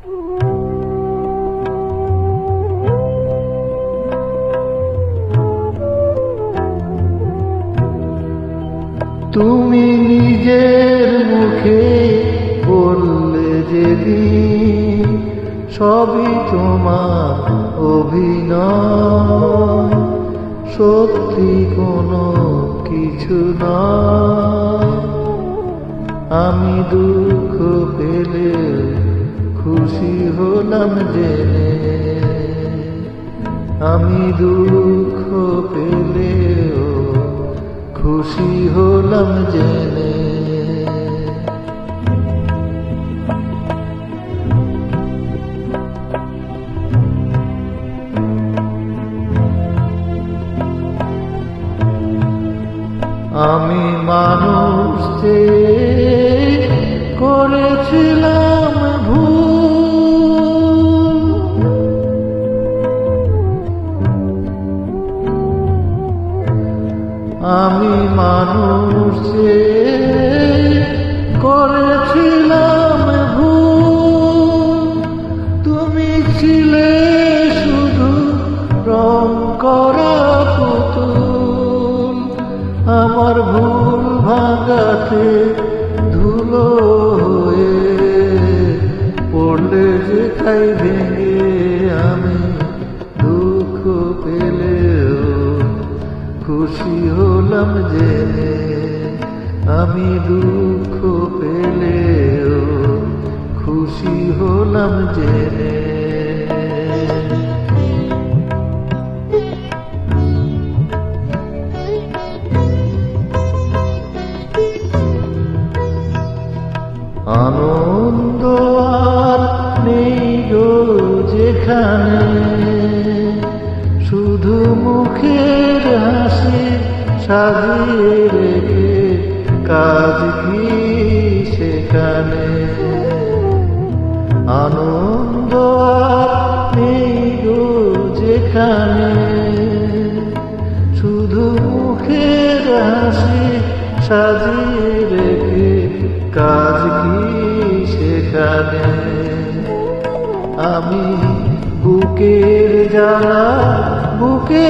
তুমি নিজের মুখে বললে যেদিন সবই তোমার অভিনয়, সত্যি কোনো কিছু নয়। আমি দুঃখ পেলে খুশি হলাম জেনে, আমি দুঃখ পেলেও খুশি হলাম জেনে। আমি মানুষ যে করেছিলাম ভুল, আমি মানুষ যে করেছিলাম ভুল। তুমি ছিলে শুধু রং করা পুতুল, আমার ভুল ভাঙাতে ধুলো হয়ে পড়লে যে খাই ভেঙে। আমি দুঃখ পেলেও খুশি হলাম জেনে, আমি দুঃখ পেলেও খুশি হলাম জেনে। আনন্দ আর নেই গো যেখানে, শুধু মুখের হাসি সাজিয়ে রেখে কাজ কি সেখানে। আনন্দ আর নেই গো যেখানে, শুধু মুখের হাসি সাজিয়ে রেখে কাজ কি সেখানে। আমি বুকের জ্বালা বুকে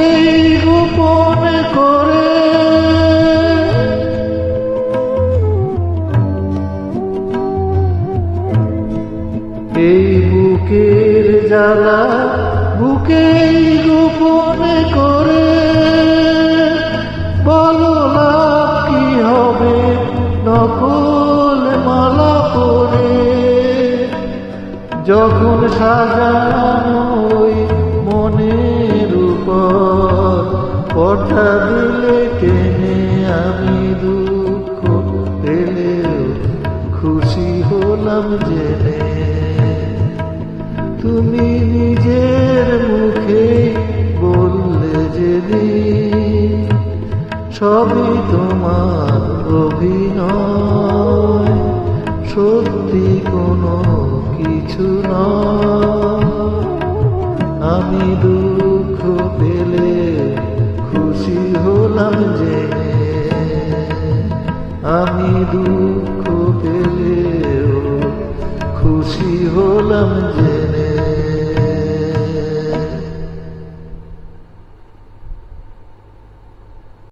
গোপন করে, এই বুকের জ্বালা বুকে গোপন করে। বলো লাভ কি হবে নকল মালা পরে, যখন সাজানো মনের উপর পর্দা দিলে টেনে। আমি দুঃখ পেলেও খুশি হলাম জেনে, তুমি নিজের মুখে বললে যেদিন সবই তোমার অভিনয়, সত্যি কোনো কিছু নয়। আমি দুঃখ পেলে খুশি হলাম জেনে, আমি দুঃখ পেলেও খুশি হলাম জেনে।